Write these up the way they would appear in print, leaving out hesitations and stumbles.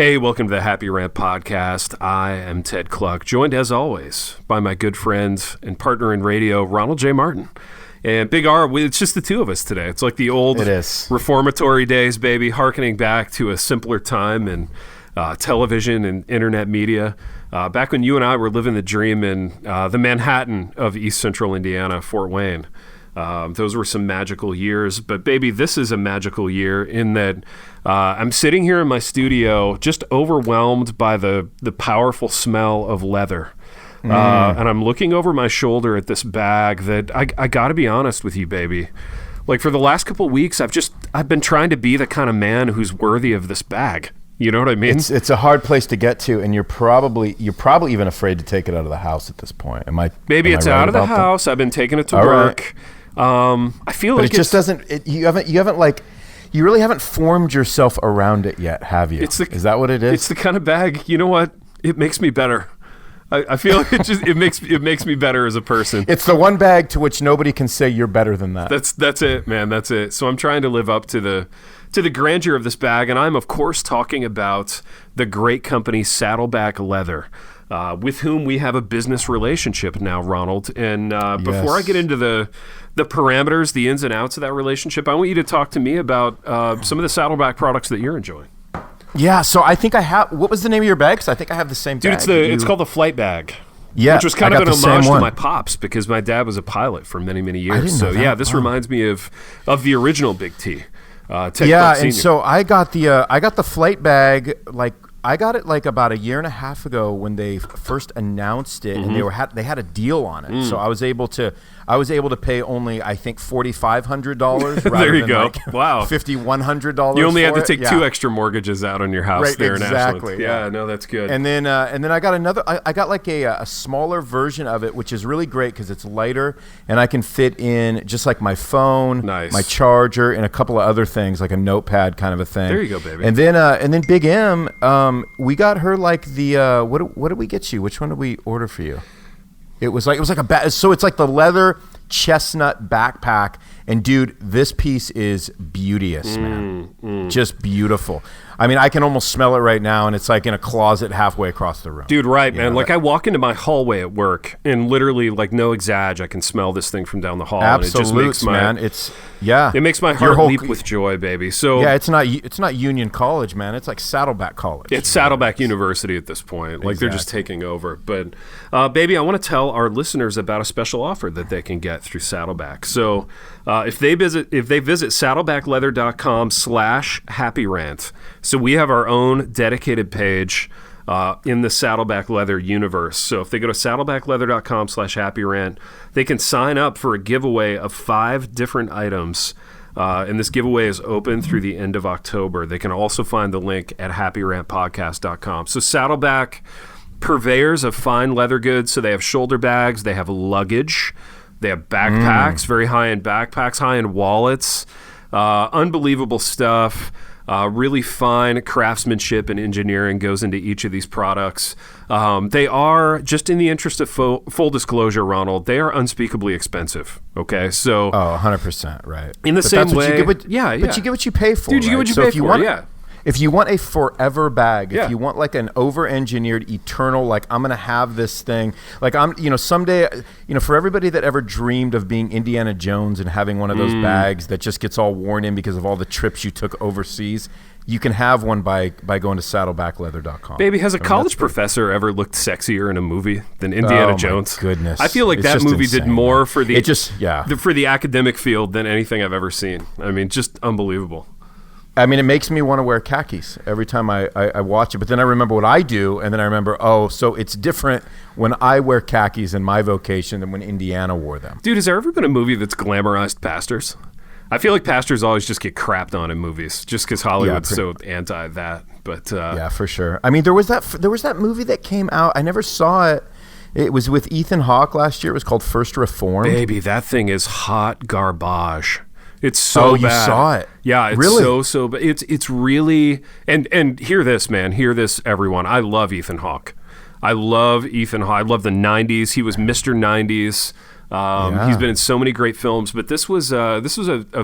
Hey, welcome to the Happy Rant podcast. I am Ted Cluck, joined as always by my good friend and partner in radio, Ronald J. Martin. And Big R, it's just the two of us today. It's like the old reformatory days, baby, hearkening back to a simpler time in television and internet media. Back when you and I were living the dream in the Manhattan of East Central Indiana, Fort Wayne. Those were some magical years. But, baby, this is a magical year in that I'm sitting here in my studio just overwhelmed by the powerful smell of leather. And I'm looking over my shoulder at this bag that I got to be honest with you, baby. Like, for the last couple of weeks, I've been trying to be the kind of man who's worthy of this bag. You know what I mean? It's a hard place to get to, and you're probably even afraid to take it out of the house at this point. Maybe it's out of the house. I've been taking it to work. Right. I feel like it just doesn't. You really haven't formed yourself around it yet, have you? Is that what it is? It's the kind of bag. You know what? It makes me better. I feel like it makes me better as a person. It's the one bag to which nobody can say you're better than that. That's it, man. That's it. So I'm trying to live up to the grandeur of this bag, and I'm of course talking about the great company Saddleback Leather, with whom we have a business relationship now, Ronald. And before I get into the parameters, the ins and outs of that relationship, I want you to talk to me about some of the Saddleback products that you're enjoying. Yeah, so I think I have. What was the name of your bag? Because I think I have the same bag. Dude, it's called the Flight Bag. Yeah, which was kind of an homage to my pops because my dad was a pilot for many, many years. I didn't know that. Yeah, this reminds me of the original Big T. And so I got the Flight Bag I got it like about a year and a half ago when they first announced it, and they had a deal on it. So I was able to pay only, I think, $4,500 there you go. Wow, $5,100. You only had to take 2 extra mortgages out on your house there in Ashland. Exactly. Yeah, no, that's good. And then I got another. I got like a smaller version of it, which is really great because it's lighter and I can fit in just like my phone, my charger, and a couple of other things like a notepad kind of a thing. There you go, baby. And then Big M. We got her like the what did we get you? Which one did we order for you? It was like so it's like the leather chestnut backpack, and dude, this piece is beauteous, man. Just beautiful. I mean, I can almost smell it right now, and it's like in a closet halfway across the room. Dude, right, man. Like I walk into my hallway at work, and literally, like no exag, I can smell this thing from down the hall. Absolutely, and it just makes man. It makes my heart leap with joy, baby. So yeah, it's not Union College, man. It's like Saddleback College. It's Saddleback University at this point. Like they're just taking over. But baby, I want to tell our listeners about a special offer that they can get through Saddleback. So if they visit saddlebackleather.com/happyrant. So we have our own dedicated page in the Saddleback Leather universe. So if they go to saddlebackleather.com/happyrant, they can sign up for a giveaway of 5 different items. And this giveaway is open through the end of October. They can also find the link at happyrantpodcast.com. So Saddleback, purveyors of fine leather goods. So they have shoulder bags, they have luggage, they have backpacks, very high-end backpacks, high-end wallets, unbelievable stuff. Really fine craftsmanship and engineering goes into each of these products. They are, just in the interest of full disclosure, Ronald, they are unspeakably expensive. Okay, so 100%, right. In the same way, but you get what you pay for. Dude, you get what you pay for. If you want a forever bag, if you want like an over-engineered, eternal, like I'm gonna have this thing, like someday, for everybody that ever dreamed of being Indiana Jones and having one of those bags that just gets all worn in because of all the trips you took overseas, you can have one by going to saddlebackleather.com. Baby, has a college professor ever looked sexier in a movie than Indiana Jones? Oh my goodness! I feel like that movie did more for the for the academic field than anything I've ever seen. I mean, just unbelievable. I mean, it makes me want to wear khakis every time I watch it. But then I remember what I do, and then I remember, so it's different when I wear khakis in my vocation than when Indiana wore them. Dude, has there ever been a movie that's glamorized pastors? I feel like pastors always just get crapped on in movies just because Hollywood's so anti that. But yeah, for sure. I mean, there was that movie that came out. I never saw it. It was with Ethan Hawke last year. It was called First Reformed. Baby, that thing is hot garbage. It's so bad. You saw it? Yeah, it's really? so bad. It's really and hear this, man. Hear this, everyone. I love Ethan Hawke. I love Ethan Hawke. I love the 90s. He was Mr. 90s. He's been in so many great films, but this was a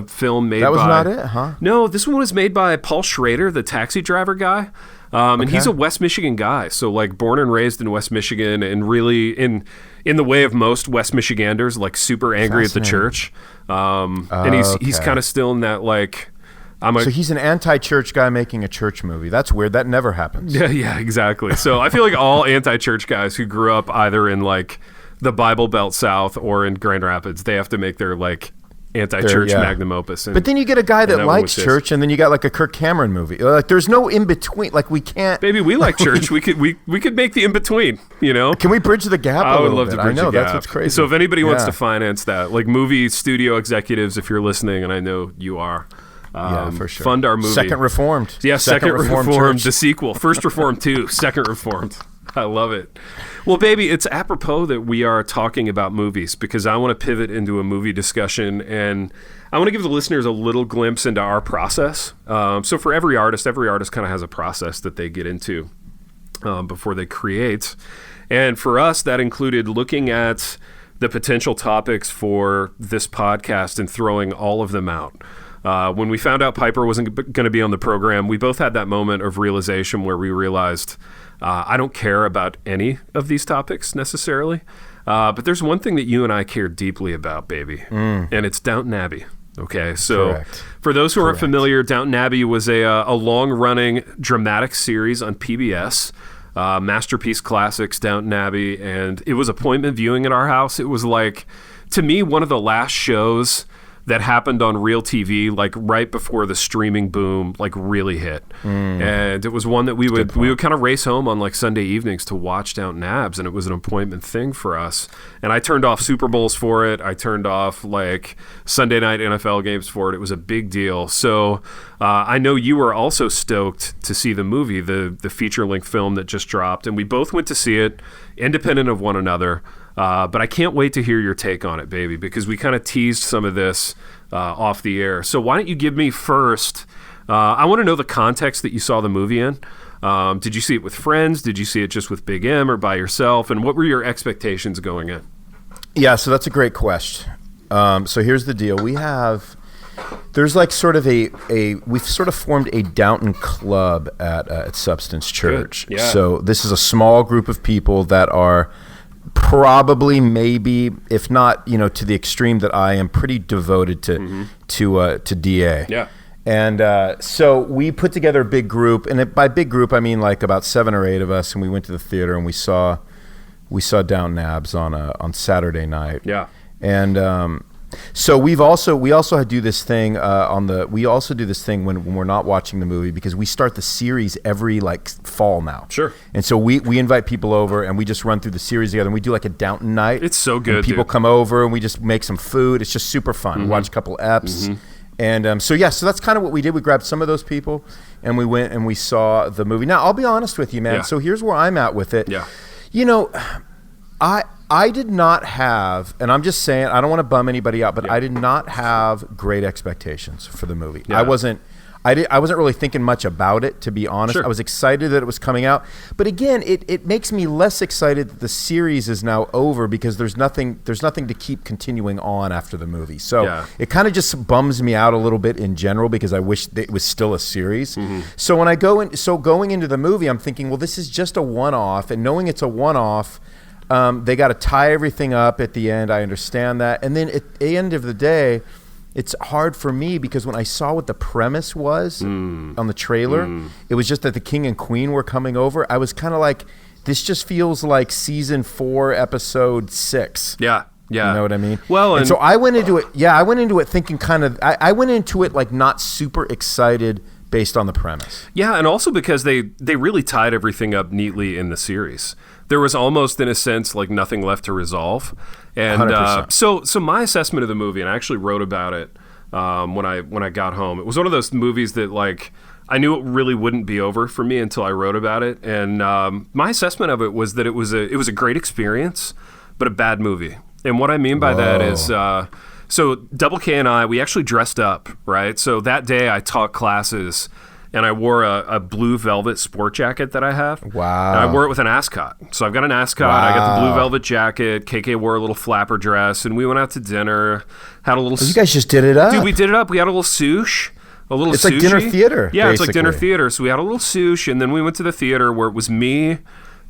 film made by... That was not it, huh? No, this one was made by Paul Schrader, the Taxi Driver guy. And he's a West Michigan guy. So like born and raised in West Michigan and really in the way of most West Michiganders, like super angry at the church. And he's kind of still in that like, so he's an anti-church guy making a church movie. That's weird. That never happens. Yeah, exactly. So I feel like all anti-church guys who grew up either in like the Bible Belt South or in Grand Rapids, they have to make their like anti-church magnum opus. But then you get a guy that likes church, and then you got like a Kirk Cameron movie. Like there's no in between. Like we can't. Baby, we like church. We could make the in between. You know? Can we bridge the gap? I would love to bridge the gap. That's what's crazy. So if anybody wants to finance that, like movie studio executives, if you're listening, and I know you are. For sure. Fund our movie. Second Reformed. Yeah, Second Reformed, the sequel. First Reformed 2, Second Reformed. I love it. Well, baby, it's apropos that we are talking about movies because I want to pivot into a movie discussion and I want to give the listeners a little glimpse into our process. So for every artist kind of has a process that they get into before they create. And for us, that included looking at the potential topics for this podcast and throwing all of them out. When we found out Piper wasn't going to be on the program, we both had that moment of realization where we realized I don't care about any of these topics necessarily, but there's one thing that you and I care deeply about, baby, and it's Downton Abbey. Okay, so for those who aren't familiar, Downton Abbey was a long-running dramatic series on PBS, Masterpiece Classics, Downton Abbey, and it was appointment viewing at our house. It was like, to me, one of the last shows that happened on real TV, like right before the streaming boom, like really hit. And it was one that we would kind of race home on like Sunday evenings to watch Downton Abbey, and it was an appointment thing for us. And I turned off Super Bowls for it. I turned off like Sunday night NFL games for it. It was a big deal. So I know you were also stoked to see the movie, the feature-length film that just dropped, and we both went to see it independent of one another. But I can't wait to hear your take on it, baby, because we kind of teased some of this off the air. So why don't you give me first, I want to know the context that you saw the movie in. Did you see it with friends? Did you see it just with Big M or by yourself? And what were your expectations going in? Yeah, so that's a great question. So here's the deal. There's like sort of we've sort of formed a Downton club at Substance Church. Good. Yeah. So this is a small group of people that are probably, maybe, if not, to the extreme that I am, pretty devoted to DA. Yeah. And so we put together a big group, and by big group I mean like about 7 or 8 of us, and we went to the theater and we saw Downton Abbey on Saturday night. Yeah. And so we also do this thing when we're not watching the movie, because we start the series every like fall now. Sure. And so we invite people over and we just run through the series together, and we do like a Downton night. It's so good. People come over and we just make some food. It's just super fun. Watch a couple eps. And so that's kind of what we did. We grabbed some of those people and we went and we saw the movie. Now, I'll be honest with you, man. Yeah. So here's where I'm at with it. Yeah. I did not have, and I'm just saying, I don't want to bum anybody out, but I did not have great expectations for the movie. Yeah. I wasn't really thinking much about it, to be honest. Sure. I was excited that it was coming out, but again, it makes me less excited that the series is now over, because there's nothing to keep continuing on after the movie. So it kind of just bums me out a little bit in general, because I wish it was still a series. So when going into the movie, I'm thinking, well, this is just a one-off, and knowing it's a one-off, they got to tie everything up at the end. I understand that. And then at the end of the day, it's hard for me, because when I saw what the premise was on the trailer, it was just that the king and queen were coming over. I was kind of like, this just feels like season 4, episode 6. Yeah. Yeah. You know what I mean? Well, and so I went into it thinking I went into it like not super excited based on the premise. Yeah, and also because they really tied everything up neatly in the series. There was almost, in a sense, like nothing left to resolve. And so my assessment of the movie, and I actually wrote about it when I got home. It was one of those movies that like I knew it really wouldn't be over for me until I wrote about it. And my assessment of it was that it was a great experience, but a bad movie. And what I mean by that is, so Double K and I, we actually dressed up, right? So that day I taught classes, and I wore a blue velvet sport jacket that I have. Wow. And I wore it with an ascot. So I've got an ascot. Wow. I got the blue velvet jacket. KK wore a little flapper dress, and we went out to dinner, had a little... You guys just did it up. Dude, we did it up. We had a little sushi. a little It's sushi. like dinner theater. Yeah, basically. it's like dinner theater. So we had a little sushi, and then we went to the theater where it was me,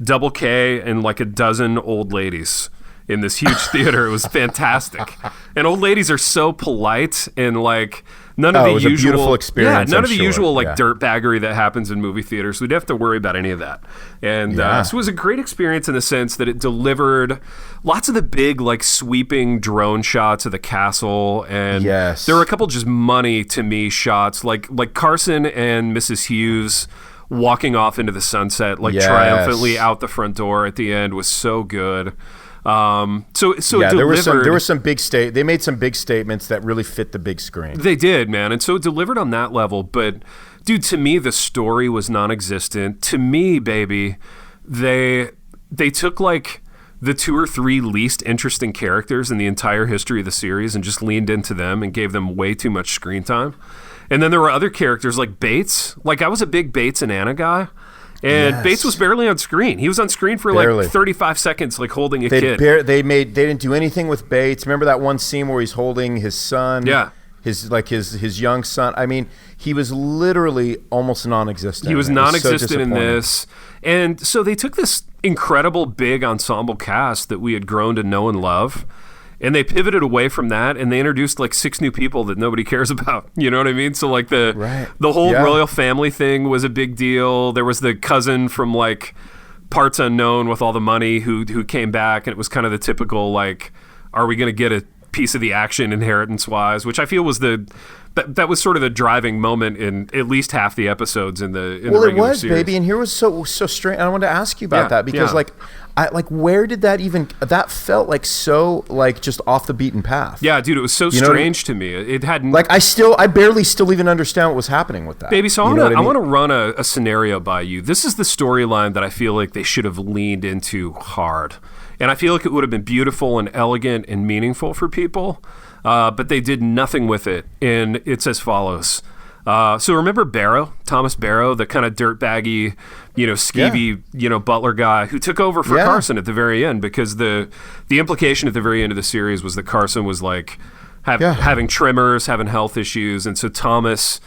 Double K, and like a dozen old ladies in this huge theater. It was fantastic. And old ladies are so polite and like none of the it was usual a beautiful experience. Yeah, none I'm of the sure. usual like dirtbaggery that happens in movie theaters. So we didn't have to worry about any of that. And so it was a great experience in the sense that it delivered lots of the big like sweeping drone shots of the castle, and there were a couple just money to me shots like Carson and Mrs. Hughes walking off into the sunset like triumphantly out the front door at the end was so good. So it delivered. There were some big they made some big statements that really fit the big screen. They did, man. And so it delivered on that level. But dude, to me, the story was non-existent. To me, baby, they took like the 2 or 3 least interesting characters in the entire history of the series and just leaned into them and gave them way too much screen time. And then there were other characters like Bates. Like I was a big Bates and Anna guy. And Bates was barely on screen. He was on screen for like 35 seconds, like holding a kid. They didn't do anything with Bates. Remember that one scene where he's holding his son? Yeah. His young son. I mean, he was literally almost non-existent. He was non-existent in this. And so they took this incredible big ensemble cast that we had grown to know and love, and they pivoted away from that, and they introduced like 6 new people that nobody cares about. You know what I mean? So like the whole royal family thing was a big deal. There was the cousin from like parts unknown with all the money who came back, and it was kind of the typical like, are we going to get a piece of the action inheritance-wise? Which I feel was that was sort of the driving moment in at least half the episodes in the regular it was series. Baby, and here was so strange. I wanted to ask you about that because where did that that felt like so like just off the beaten path. Yeah, dude, it was so strange to me. It had like I barely still even understand what was happening with that. Baby, so I want to run a scenario by you. This is the storyline that I feel like they should have leaned into hard. And I feel like it would have been beautiful and elegant and meaningful for people, but they did nothing with it. And it's as follows. So remember Thomas Barrow, the kind of dirtbaggy, skeevy, butler guy who took over for Carson at the very end, because the implication at the very end of the series was that Carson was like having tremors, having health issues. And so Thomas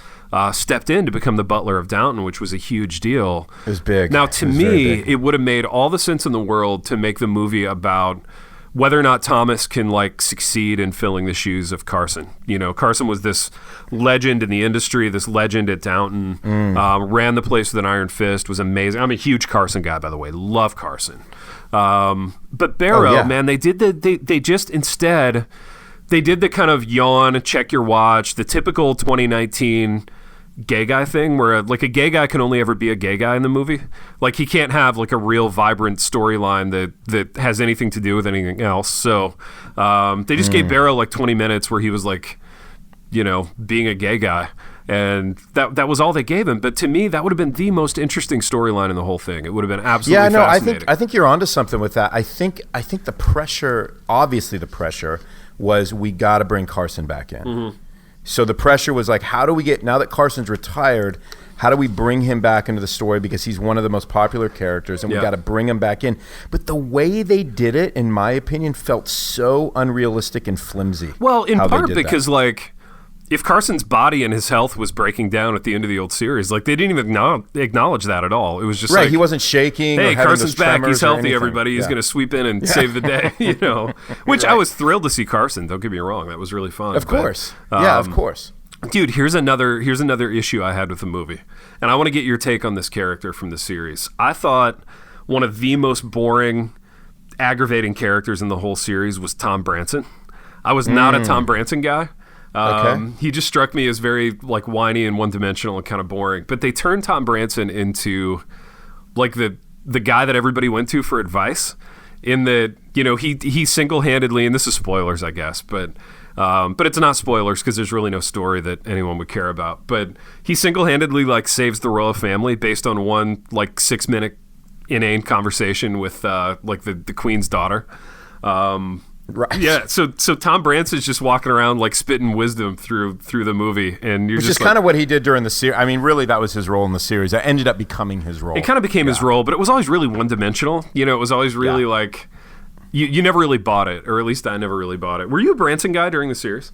stepped in to become the butler of Downton, which was a huge deal. It was big. Now, to me, it would have made all the sense in the world to make the movie about whether or not Thomas can like succeed in filling the shoes of Carson. Carson was this legend in the industry, this legend at Downton, ran the place with an iron fist, was amazing. I'm a huge Carson guy, by the way. Love Carson. But Barrow, man, they did they just instead, they did the kind of yawn, check your watch, the typical 2019 gay guy thing where like a gay guy can only ever be a gay guy in the movie. Like he can't have like a real vibrant storyline that has anything to do with anything else. So they just gave Barrow like 20 minutes where he was like, being a gay guy. And that was all they gave him. But to me, that would have been the most interesting storyline in the whole thing. It would have been absolutely fascinating. I think you're onto something with that. I think the pressure, obviously the pressure was we got to bring Carson back in. Mm-hmm. So the pressure was like, how do we now that Carson's retired, how do we bring him back into the story, because he's one of the most popular characters, and we got to bring him back in. But the way they did it, in my opinion, felt so unrealistic and flimsy. Well, in part because like, if Carson's body and his health was breaking down at the end of the old series, like they didn't even acknowledge that at all. It was just like, he wasn't shaking. Hey, Carson's back. He's healthy. Everybody, he's going to sweep in and save the day. Which I was thrilled to see Carson. Don't get me wrong, that was really fun. Of course, of course. Dude, here's another issue I had with the movie, and I want to get your take on this character from the series. I thought one of the most boring, aggravating characters in the whole series was Tom Branson. I was not a Tom Branson guy. He just struck me as very like whiny and one-dimensional and kind of boring. But they turned Tom Branson into like the guy that everybody went to for advice. In that, he single-handedly, and this is spoilers, I guess, but it's not spoilers because there's really no story that anyone would care about. But he single-handedly like saves the royal family based on one like 6-minute inane conversation with like the queen's daughter. Right. Yeah. So Tom Branson's just walking around like spitting wisdom through the movie, and which is kind of what he did during the series. I mean, really, that was his role in the series. That ended up becoming his role. It kind of became his role, but it was always really one-dimensional. It was always really like you never really bought it, or at least I never really bought it. Were you a Branson guy during the series?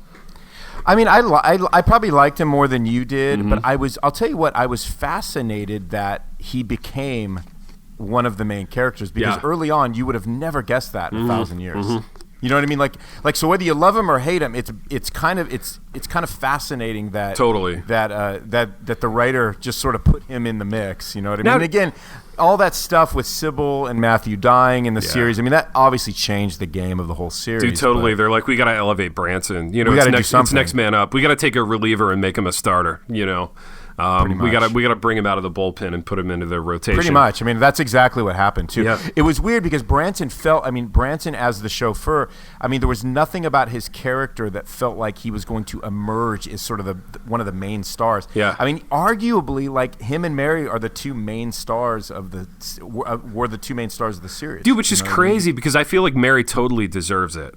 I mean, I probably liked him more than you did, but I'll tell you what, I was fascinated that he became one of the main characters because early on you would have never guessed that in 1,000 years. You know what I mean? Like so whether you love him or hate him, it's kind of fascinating that that the writer just sort of put him in the mix. You know what I mean? And again, all that stuff with Sybil and Matthew dying in the series. I mean, that obviously changed the game of the whole series. Dude, totally. They're like, we got to elevate Branson. You know, it's next man up. We got to take a reliever and make him a starter. You know. We gotta bring him out of the bullpen and put him into the rotation. Pretty much. I mean, that's exactly what happened too. Yep. It was weird because Branson as the chauffeur, I mean, there was nothing about his character that felt like he was going to emerge as sort of one of the main stars. Yeah. I mean, arguably, like him and Mary are the two main stars were the two main stars of the series. Dude, which is crazy because I feel like Mary totally deserves it.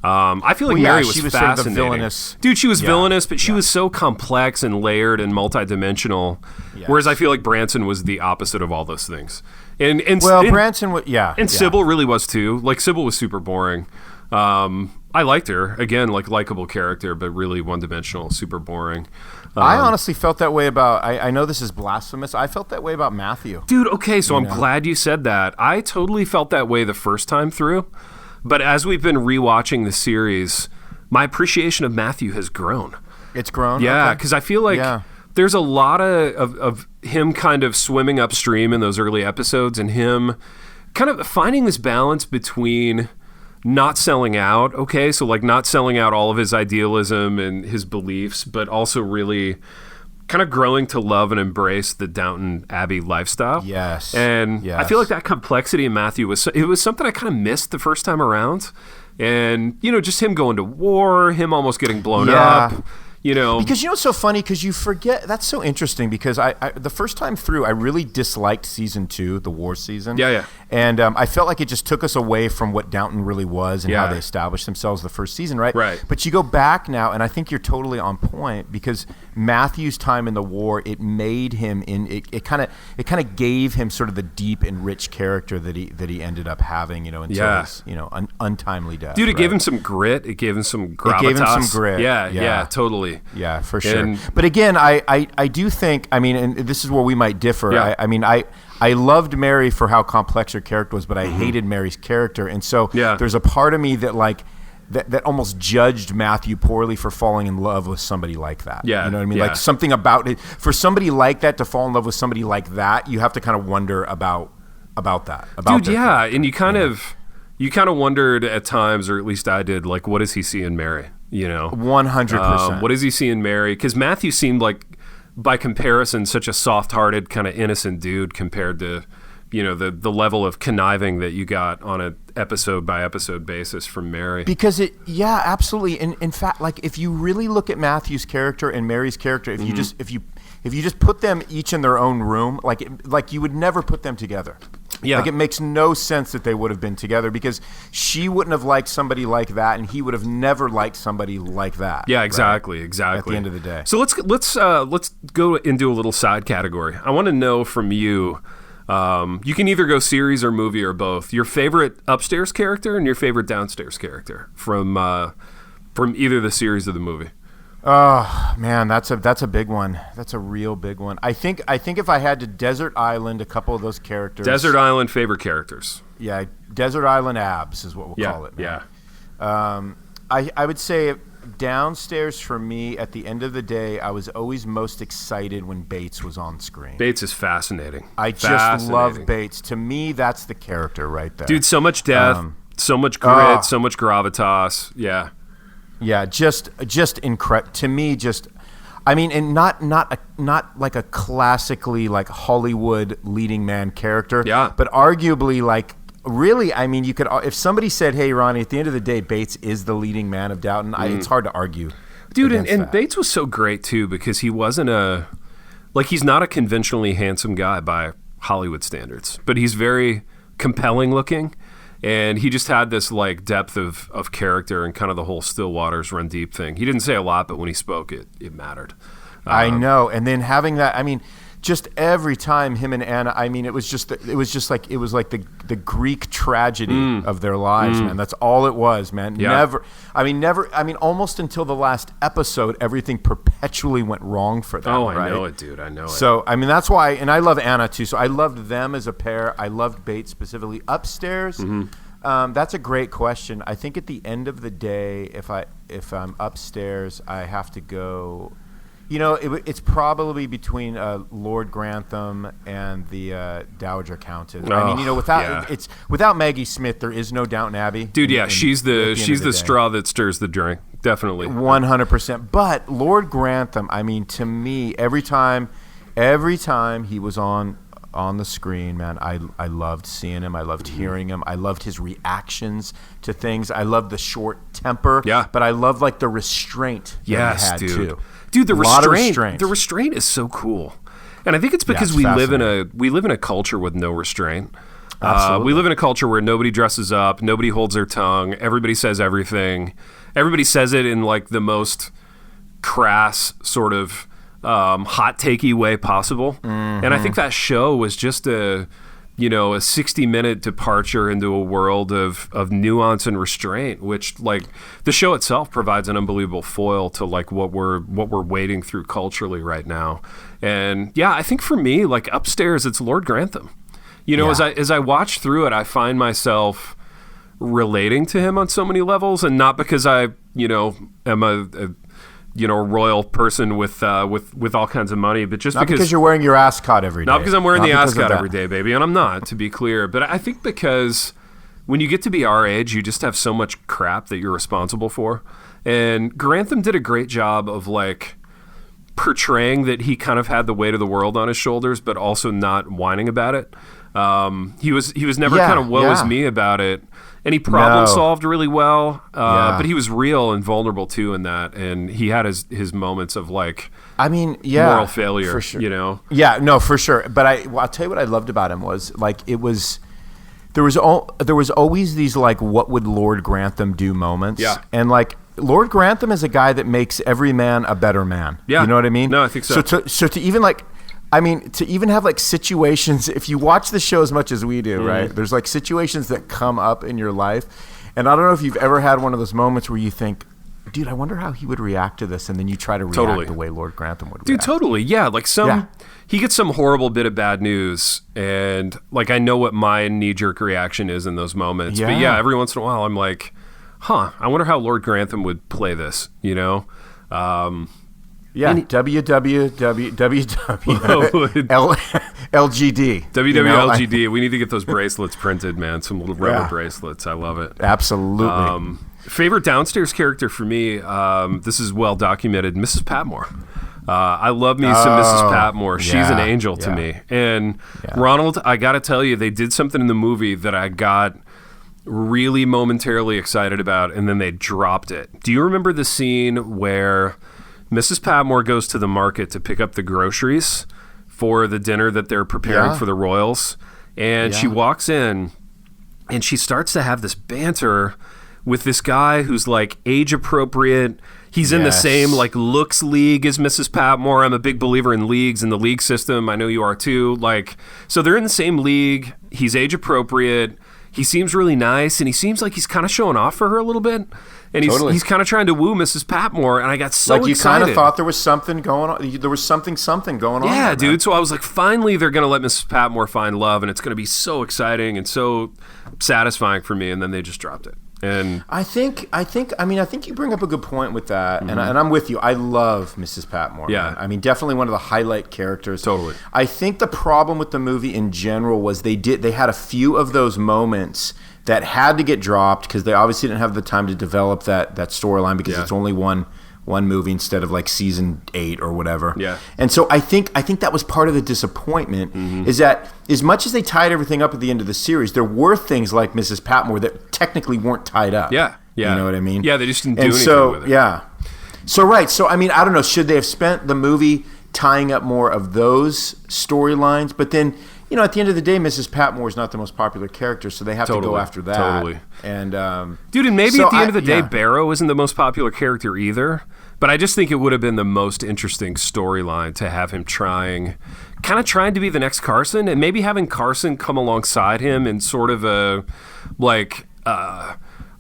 I feel like Mary was fascinating. Sort of the villainous. Dude, she was villainous, but she was so complex and layered and multidimensional. Yes. Whereas I feel like Branson was the opposite of all those things. Branson was, And Sybil really was too. Like Sybil was super boring. I liked her. Again, like likable character, but really one-dimensional, super boring. I honestly felt that way about, I know this is blasphemous, I felt that way about Matthew. Dude, okay, so I'm glad you said that. I totally felt that way the first time through. But as we've been rewatching the series, my appreciation of Matthew has grown. It's grown? Yeah, because I feel like there's a lot of him kind of swimming upstream in those early episodes and him kind of finding this balance between not selling out, okay? So like not selling out all of his idealism and his beliefs, but also really kind of growing to love and embrace the Downton Abbey lifestyle. Yes. And I feel like that complexity in Matthew was something I kind of missed the first time around. And, you know, just him going to war, him almost getting blown up. You know, because it's so funny because you forget. That's so interesting because I the first time through I really disliked season 2, the war season. And I felt like it just took us away from what Downton really was and how they established themselves the first season, right? But you go back now, and I think you're totally on point because Matthew's time in the war, it made him it kind of gave him sort of the deep and rich character that he ended up having, you know, until his untimely death. Dude, it gave him some grit. It gave him some gravitas. It gave him some grit. Yeah, totally. Yeah, for sure. But again, I do think, I mean, and this is where we might differ. I loved Mary for how complex her character was, but I hated Mary's character. And so there's a part of me that that almost judged Matthew poorly for falling in love with somebody like that. Yeah. You know what I mean? Like something about it. For somebody like that to fall in love with somebody like that, you have to kind of wonder about that. Dude, yeah. And you kind of wondered at times, or at least I did, like, what does he see in Mary? You know, 100%. What does he see in Mary? Because Matthew seemed like, by comparison, such a soft-hearted, kind of innocent dude compared to, you know, the level of conniving that you got on an episode-by-episode basis from Mary. Because absolutely. And in fact, like if you really look at Matthew's character and Mary's character, if you just put them each in their own room, like you would never put them together. Yeah. Like it makes no sense that they would have been together because she wouldn't have liked somebody like that and he would have never liked somebody like that. Yeah, exactly. At the end of the day. So let's go into a little side category. I want to know from you, you can either go series or movie or both, your favorite upstairs character and your favorite downstairs character from either the series or the movie. Oh man, that's a big one. That's a real big one. I think if I had to Desert Island a couple of those characters. Desert Island favorite characters. Yeah, Desert Island abs is what we'll call it. Man. Yeah. I would say downstairs for me at the end of the day, I was always most excited when Bates was on screen. Bates is fascinating. I just love Bates. To me, that's the character right there. Dude, so much depth, so much grit, so much gravitas. Yeah. Yeah, just incredible. To me, I mean, and not like a classically like Hollywood leading man character. Yeah. But arguably, like, really, I mean, you could, if somebody said, "Hey, Ronnie, at the end of the day, Bates is the leading man of Downton," it's hard to argue. Dude, and Bates was so great too because he wasn't he's not a conventionally handsome guy by Hollywood standards, but he's very compelling looking. And he just had this like depth of character and kind of the whole still waters run deep thing. He didn't say a lot, but when he spoke, it mattered. I know. And then having that, I mean, just every time him and Anna, I mean, it was like the Greek tragedy of their lives, man. That's all it was, man. Yeah. Never, almost until the last episode, everything perpetually went wrong for them. Oh, I right? know it, dude. I know it. So, I mean, that's why, and I love Anna too. So I loved them as a pair. I loved Bates specifically. Upstairs, that's a great question. I think at the end of the day, if I'm upstairs, I have to go. It's probably between Lord Grantham and the Dowager Countess. Without Maggie Smith, there is no Downton Abbey. Dude, she's the straw that stirs the drink. Definitely. 100%. But Lord Grantham, I mean, to me, every time he was on the screen, man, I loved seeing him. I loved hearing him. I loved his reactions to things. I loved the short temper. Yeah. But I loved like the restraint that he had too. Dude, the restraint is so cool. And I think it's because we live in a culture with no restraint. We live in a culture where nobody dresses up, nobody holds their tongue, everybody says everything. Everybody says it in like the most crass sort of hot takey way possible. And I think that show was just a 60-minute departure into a world of nuance and restraint, which like the show itself provides an unbelievable foil to like what we're wading through culturally right now. And yeah, I think for me, like upstairs, it's Lord Grantham. As I watch through it, I find myself relating to him on so many levels, and not because I am a royal person with all kinds of money, but just because you're wearing your ascot every day. Not because I'm wearing the ascot every day, baby, and I'm not, to be clear. But I think because when you get to be our age, you just have so much crap that you're responsible for. And Grantham did a great job of like portraying that he kind of had the weight of the world on his shoulders, but also not whining about it. He was never kind of woe is me about it. And he problem solved really well, but he was real and vulnerable too in that, and he had his moments of like, moral failure, for sure. Yeah, no, for sure. But I'll tell you what I loved about him was like there was always these like what would Lord Grantham do moments, and like Lord Grantham is a guy that makes every man a better man. Yeah, you know what I mean? No, I think so. So to even like. To even have like situations, if you watch the show as much as we do, right? There's like situations that come up in your life. And I don't know if you've ever had one of those moments where you think, dude, I wonder how he would react to this. And then you try to react the way Lord Grantham would react. Dude, totally. Yeah. Like he gets some horrible bit of bad news. And like, I know what my knee-jerk reaction is in those moments. Yeah. But yeah, every once in a while I'm like, I wonder how Lord Grantham would play this, Yeah, LGD. WWLGD. We need to get those bracelets printed, man. Some little rubber bracelets. I love it. Absolutely. Favorite downstairs character for me, this is well documented, Mrs. Patmore. I love me some Mrs. Patmore. She's an angel to me. And Ronald, I got to tell you, they did something in the movie that I got really momentarily excited about, and then they dropped it. Do you remember the scene where Mrs. Patmore goes to the market to pick up the groceries for the dinner that they're preparing for the royals? And she walks in and she starts to have this banter with this guy who's like age appropriate. He's in the same like looks league as Mrs. Patmore. I'm a big believer in leagues and the league system. I know you are too. Like, so they're in the same league. He's age appropriate. He seems really nice, and he seems like he's kind of showing off for her a little bit. And he's kind of trying to woo Mrs. Patmore, and I got so excited. Like, you kind of thought there was something going on. There was something going on. Yeah, there, dude. man. So I was like, finally, they're going to let Mrs. Patmore find love, and it's going to be so exciting and so satisfying for me. And then they just dropped it. And I think you bring up a good point with that, and I'm with you. I love Mrs. Patmore. Yeah, man. I mean, definitely one of the highlight characters. Totally. I think the problem with the movie in general was they had a few of those moments that had to get dropped because they obviously didn't have the time to develop that storyline because it's only one movie instead of like season 8 or whatever. Yeah. And so I think that was part of the disappointment is that as much as they tied everything up at the end of the series, there were things like Mrs. Patmore that technically weren't tied up. Yeah. Yeah. You know what I mean? Yeah, they just didn't do anything with it. Yeah. So right. So I mean, I don't know, should they have spent the movie tying up more of those storylines? But then, you know, at the end of the day, Mrs. Patmore is not the most popular character, so they have to go after that. Totally. And dude, and maybe at the end of the day, Barrow isn't the most popular character either. But I just think it would have been the most interesting storyline to have him trying to be the next Carson, and maybe having Carson come alongside him in sort of a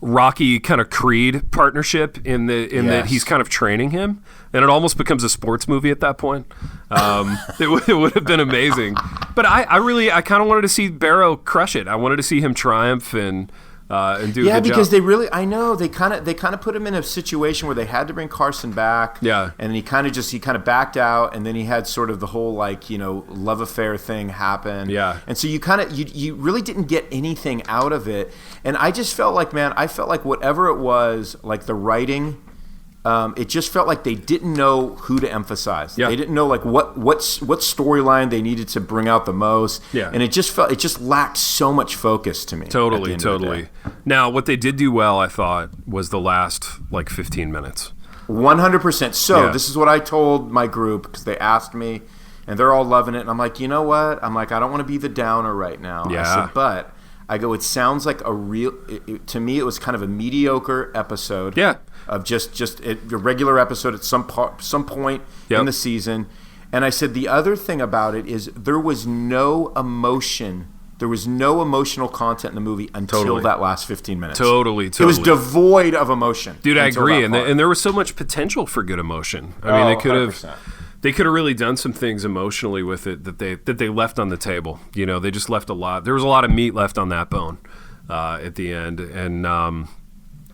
Rocky kind of Creed partnership in that he's kind of training him, and it almost becomes a sports movie at that point. It would have been amazing. But I kind of wanted to see Barrow crush it. I wanted to see him triumph and do a good job. Because they kind of put him in a situation where they had to bring Carson back. Yeah. And he kind of backed out, and then he had sort of the whole love affair thing happen. Yeah. And so you really didn't get anything out of it. And I just felt like, man, whatever it was, like the writing, it just felt like they didn't know who to emphasize. Yeah. They didn't know like what storyline they needed to bring out the most. Yeah. And it just lacked so much focus to me. Totally. Now, what they did do well, I thought, was the last 15 minutes. 100%. So This is what I told my group, because they asked me, and they're all loving it. And I'm like, you know what? I'm like, I don't want to be the downer right now. Yeah. I said, but I go, it sounds like to me, it was kind of a mediocre episode. Yeah. Of just a regular episode at some point in the season. And I said the other thing about it is there was no emotion. There was no emotional content in the movie until that last 15 minutes. Totally. It was devoid of emotion. Dude, I agree. And there was so much potential for good emotion. I mean, they could have really done some things emotionally with it that they left on the table. They just left a lot. There was a lot of meat left on that bone at the end. And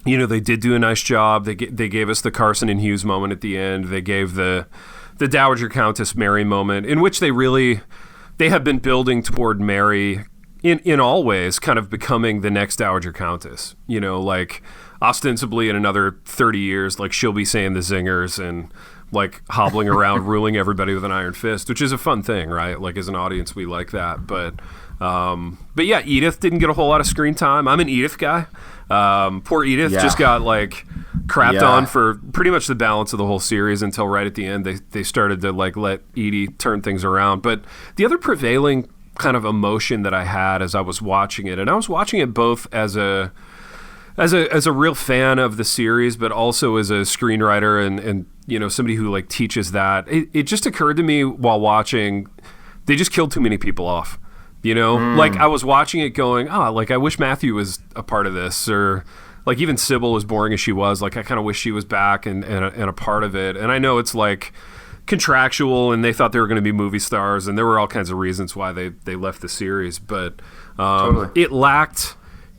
they did do a nice job. They gave us the Carson and Hughes moment at the end. They gave the Dowager Countess Mary moment, in which they have been building toward Mary in all ways kind of becoming the next Dowager Countess. Ostensibly in another 30 years, she'll be saying the zingers and hobbling around ruling everybody with an iron fist, which is a fun thing, right? As an audience, we like that. But yeah, Edith didn't get a whole lot of screen time. I'm an Edith guy. Poor Edith just got crapped on for pretty much the balance of the whole series until right at the end they started to let Edie turn things around. But the other prevailing kind of emotion that I had as I was watching it, and I was watching it both as a real fan of the series, but also as a screenwriter and somebody who teaches that, it just occurred to me while watching, they just killed too many people off. I was watching it going, I wish Matthew was a part of this, or even Sybil, as boring as she was, I kind of wish she was back and a part of it. And I know it's contractual, and they thought they were going to be movie stars, and there were all kinds of reasons why they left the series, but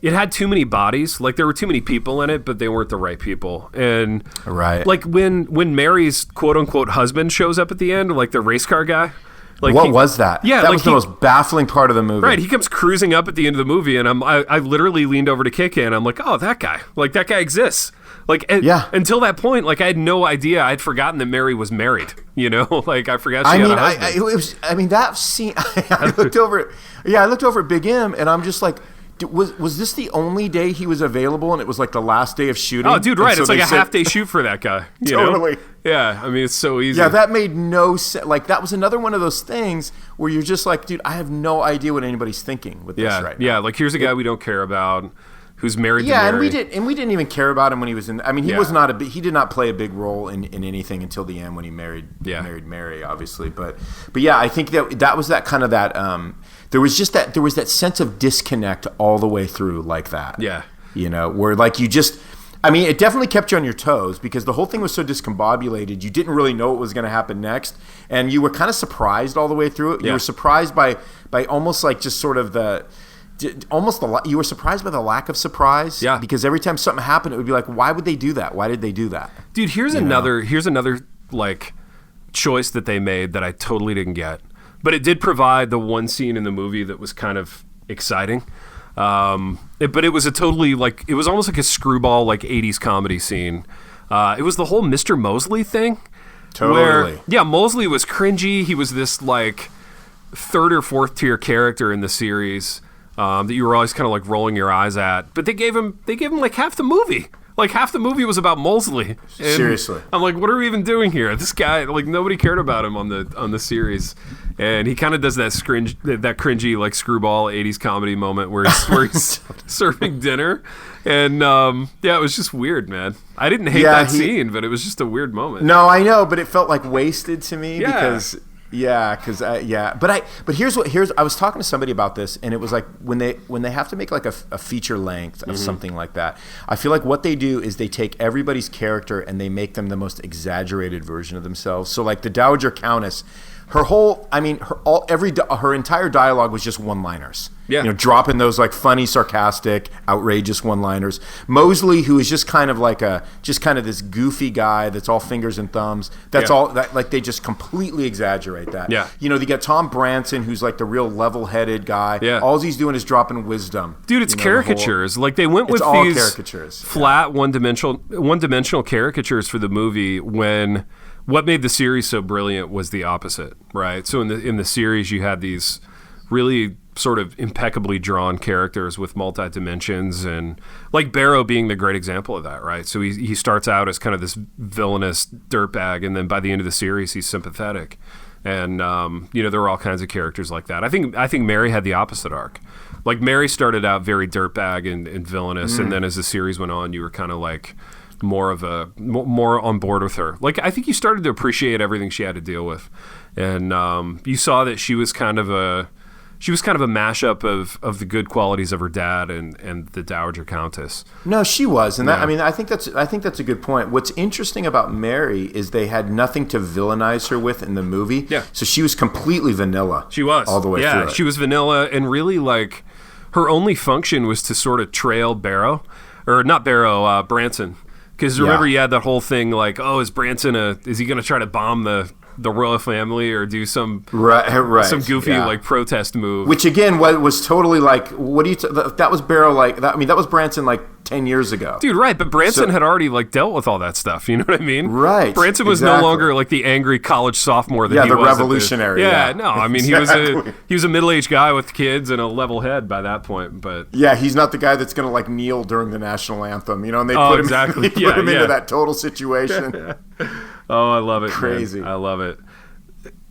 it had too many bodies. There were too many people in it, but they weren't the right people. And when Mary's quote unquote husband shows up at the end, the race car guy. What was that? Yeah, that was the most baffling part of the movie. Right, he comes cruising up at the end of the movie, and I literally leaned over to Kika, and I'm like, oh, that guy. That guy exists. Until that point, I had no idea. I'd forgotten that Mary was married. I forgot she had a husband. That scene, I looked over at Big M, and I'm just like, was this the only day he was available, and it was the last day of shooting? Oh, dude, right. So it's a half-day shoot for that guy. Totally. Yeah, I mean, it's so easy. Yeah, that made no sense. That was another one of those things where you're just dude, I have no idea what anybody's thinking with this right now. Yeah, here's a guy we don't care about who's married to Mary. and we didn't even care about him when he was in. I mean, he did not play a big role in anything until the end when he married Mary, obviously. But yeah, I think that was that kind of that. There was that sense of disconnect all the way through that. Yeah, where you just. I mean, it definitely kept you on your toes because the whole thing was so discombobulated. You didn't really know what was going to happen next, and you were kind of surprised all the way through it. You were surprised by almost just sort of you were surprised by the lack of surprise. Yeah. Because every time something happened, it would be why would they do that? Why did they do that? Dude, here's another choice that they made that I totally didn't get, but it did provide the one scene in the movie that was kind of exciting. But it was a totally it was almost like a screwball 80s comedy scene. It was the whole Mr. Mosley thing. Totally. Mosley was cringy. He was this third or fourth tier character in the series that you were always kind of rolling your eyes at. But they gave him half the movie. Like, half the movie was about Molesley. Seriously. I'm like, what are we even doing here? This guy, like, nobody cared about him on the series. And he kind of does that cringy, like, screwball 80s comedy moment where he's serving dinner. And, yeah, it was just weird, man. I didn't hate that scene, but it was just a weird moment. No, I know, but it felt, like, wasted to me because... But I was talking to somebody about this, and it was like when they have to make like a feature length of something like that, I feel like what they do is they take everybody's character and they make them the most exaggerated version of themselves. So like the Dowager Countess, her entire dialogue was just one-liners. Yeah. You know, dropping those like funny, sarcastic, outrageous one-liners. Molesley, who is just kind of this goofy guy that's all fingers and thumbs. That's all that, like, they just completely exaggerate that. Yeah. You know, you get Tom Branson, who's like the real level-headed guy. Yeah. All he's doing is dropping wisdom. Dude, it's caricatures. Like they went with these caricatures. Flat, one-dimensional caricatures for the movie when what made the series so brilliant was the opposite, right? So in the series you had these really sort of impeccably drawn characters with multi-dimensions, and like Barrow being the great example of that, right? So he starts out as kind of this villainous dirtbag, and then by the end of the series he's sympathetic. And there were all kinds of characters like that. I think Mary had the opposite arc. Like Mary started out very dirtbag and villainous, and then as the series went on, you were kind of like more on board with her. Like I think you started to appreciate everything she had to deal with, and you saw that she was kind of a mashup of the good qualities of her dad and the Dowager Countess. No, she was, and that, I mean, I think that's a good point. What's interesting about Mary is they had nothing to villainize her with in the movie. Yeah. So she was completely vanilla. She was all the way through. Yeah, she was vanilla, and really like her only function was to sort of trail Branson. Because remember, you had that whole thing like, oh, is Branson is he going to try to bomb the royal family or do some some goofy like protest move? Which again was totally like, what do you? That was Barrow like that. I mean, that was Branson like 10 years ago, dude. Right, but Branson had already like dealt with all that stuff. You know what I mean? Right. Branson was no longer like the angry college sophomore that he was. Yeah, the revolutionary. No, I mean he was a middle-aged guy with kids and a level head by that point. But yeah, he's not the guy that's going to like kneel during the national anthem. You know, and they put him into that total situation. Oh, I love it. Crazy. Man. I love it.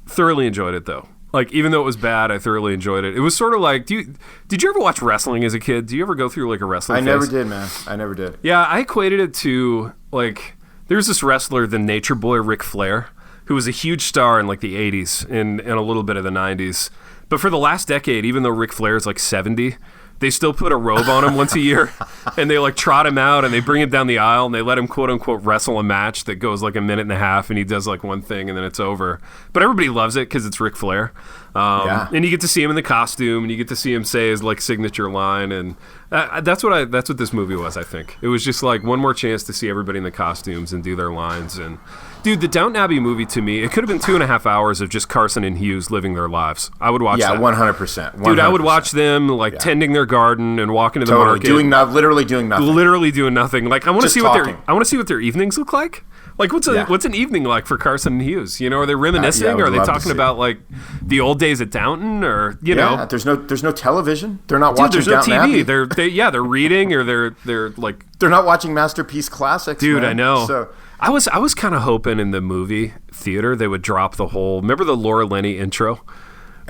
Thoroughly enjoyed it, though. Like, even though it was bad, I thoroughly enjoyed it. It was sort of like, did you ever watch wrestling as a kid? Do you ever go through, like, a wrestling phase? I never did, man. I never did. Yeah, I equated it to, like, there's this wrestler, the Nature Boy Ric Flair, who was a huge star in, like, the 80s and a little bit of the 90s. But for the last decade, even though Ric Flair is, like, 70... they still put a robe on him once a year, and they like trot him out, and they bring him down the aisle, and they let him quote unquote wrestle a match that goes like a minute and a half, and he does like one thing, and then it's over. But everybody loves it because it's Ric Flair, and you get to see him in the costume, and you get to see him say his like signature line, and that's what this movie was. I think it was just like one more chance to see everybody in the costumes and do their lines. And dude, the Downton Abbey movie, to me, it could have been 2.5 hours of just Carson and Hughes living their lives. I would watch that. 100%. Dude, I would watch them like tending their garden and walking to the market. Literally doing nothing. Literally doing nothing. Like I want to see what their evenings look like. Like what's an evening like for Carson and Hughes? You know, are they reminiscing? Are they talking about like the old days at Downton, or you know? There's no television. They're not watching. There's no Downton TV. Abbey. They're reading, or they're like they're not watching Masterpiece Classics. Dude, man. I know. So I was kind of hoping in the movie theater they would drop the whole. Remember the Laura Linney intro?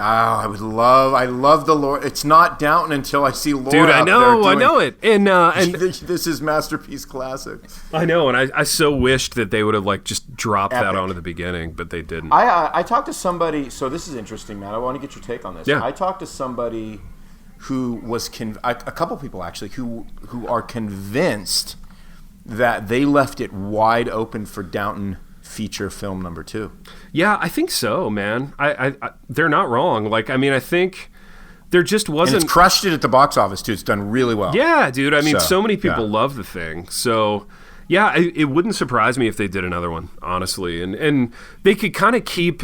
Oh, I love the Laura. It's not Downton until I see Laura. Dude, I know it. And this is Masterpiece Classics. I know, and I so wished that they would have like just dropped that onto the beginning, but they didn't. I talked to somebody. So this is interesting, man. I want to get your take on this. Yeah. I talked to somebody who was a couple people actually who are convinced that they left it wide open for Downton feature film number 2. Yeah, I think so, man. I they're not wrong. Like, I mean, I think there just wasn't. And it's crushed it at the box office too. It's done really well. Yeah, dude. I mean, so many people love the thing. So, yeah, it wouldn't surprise me if they did another one, honestly. And they could kind of keep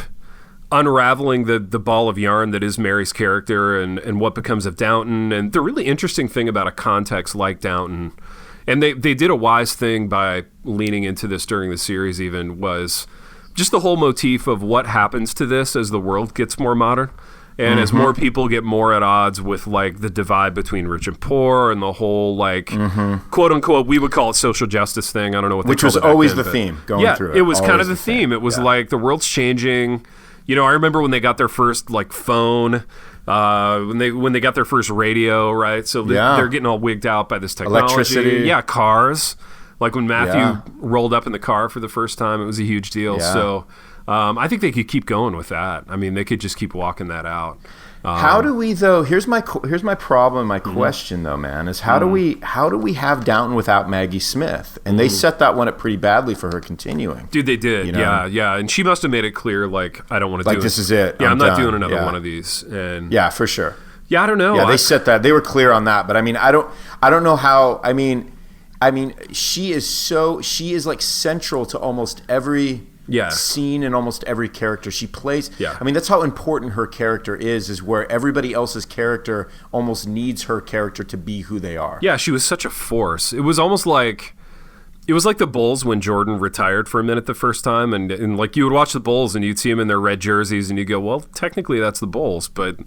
unraveling the ball of yarn that is Mary's character and what becomes of Downton. And the really interesting thing about a context like Downton. And they did a wise thing by leaning into this during the series even, was just the whole motif of what happens to this as the world gets more modern. And as more people get more at odds with like the divide between rich and poor and the whole like quote unquote, we would call it social justice thing. I don't know what they which was called it always back the then, theme going through it. It was kind of Always the theme. It was like the world's changing. You know, I remember when they got their first like phone, when they got their first radio, right? So they're getting all wigged out by this technology. Electricity. Yeah, cars. Like when Matthew rolled up in the car for the first time, it was a huge deal. Yeah. So I think they could keep going with that. I mean, they could just keep walking that out. How do we though? Here's my problem. My question though, man, is how do we have Downton without Maggie Smith? And they set that one up pretty badly for her continuing. Dude, they did. You know? Yeah. And she must have made it clear, like, I don't want to do it. Like, this is it. Yeah, I'm not done. doing another one of these. And yeah, for sure. Yeah, I don't know. Yeah, they set that. They were clear on that. But I mean, I don't know how. I mean, she is like central to almost every scene and almost every character she plays. Yeah. I mean, that's how important her character is where everybody else's character almost needs her character to be who they are. Yeah, she was such a force. It was almost like the Bulls when Jordan retired for a minute the first time, and like you would watch the Bulls and you'd see them in their red jerseys and you go, well, technically that's the Bulls, but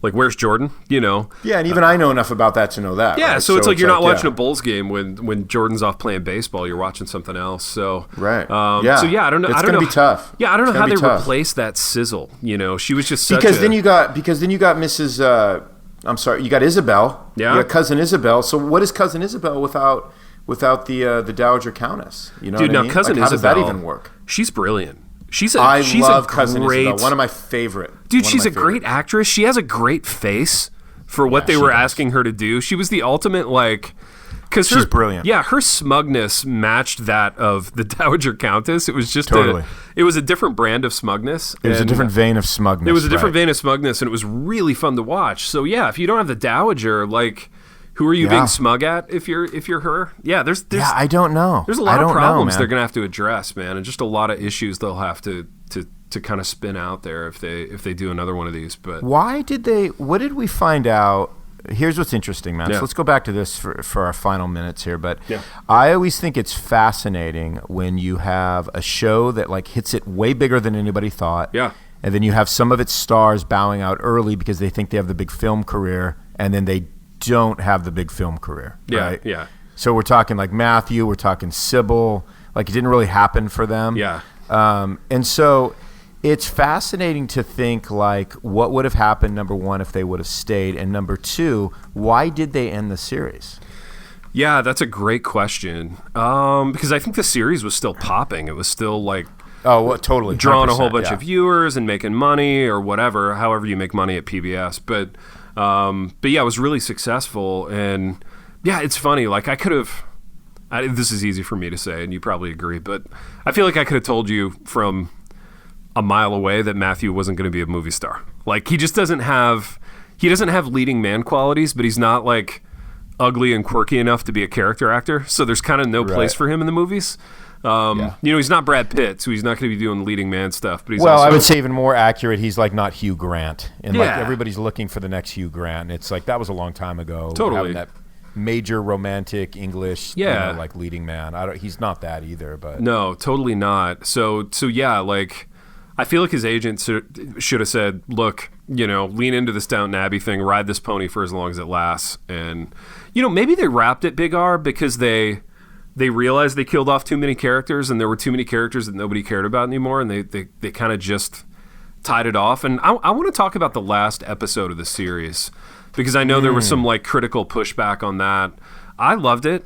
like, where's Jordan? You know? Yeah, and even I know enough about that to know that. Yeah, right? so it's like you're not watching a Bulls game when Jordan's off playing baseball. You're watching something else. So right. So yeah, I don't know. It's going to be tough. Yeah, I don't know how they replaced that sizzle. You know, she was just such then you got Mrs. I'm sorry, you got Isabel. Yeah. You got Cousin Isabel. So what is Cousin Isabel without the Dowager Countess? You know, dude. Now, I mean? Cousin Isabel. How does that Isabel, even work? She's brilliant. She's love Cousin Isabel. One of my favorite. Dude, she's a great actress. She has a great face for what they were asking her to do. She was the ultimate, like, because she's brilliant. Yeah, her smugness matched that of the Dowager Countess. It was just it was a different brand of smugness. It was a different vein of smugness. It was a different vein of smugness, and it was really fun to watch. So yeah, if you don't have the Dowager, like, who are you being smug at if you're her? Yeah, there's I don't know. There's a lot of problems they're gonna have to address, man, and just a lot of issues they'll have to kind of spin out there if they do another one of these. But what did we find out? Here's what's interesting, man. Yeah. So let's go back to this for our final minutes here. But I always think it's fascinating when you have a show that like hits it way bigger than anybody thought. Yeah. And then you have some of its stars bowing out early because they think they have the big film career, and then they don't have the big film career. Right? Yeah. So we're talking like Matthew, we're talking Sybil. Like, it didn't really happen for them. Yeah. And so it's fascinating to think, like, what would have happened, number one, if they would have stayed, and number two, why did they end the series? Yeah, that's a great question. Because I think the series was still popping. It was still like totally drawing a whole bunch of viewers and making money or whatever, however you make money at PBS. But yeah, it was really successful. And yeah, it's funny. Like, I could have. This is easy for me to say, and you probably agree, but I feel like I could have told you from a mile away that Matthew wasn't going to be a movie star. Like, he just doesn't have leading man qualities, but he's not like ugly and quirky enough to be a character actor. So there's kind of no place for him in the movies. You know, he's not Brad Pitt, so he's not going to be doing leading man stuff. But he's also, I would say even more accurate, he's like not Hugh Grant, and like everybody's looking for the next Hugh Grant. And it's like that was a long time ago. Totally. Having that major romantic English, like leading man. He's not that either. But no, totally not. So yeah, like, I feel like his agent should have said, look, you know, lean into this Downton Abbey thing, ride this pony for as long as it lasts. And, you know, maybe they wrapped it, Big R, because they realized they killed off too many characters and there were too many characters that nobody cared about anymore. And they kind of just tied it off. And I want to talk about the last episode of the series because I know there was some like critical pushback on that. I loved it.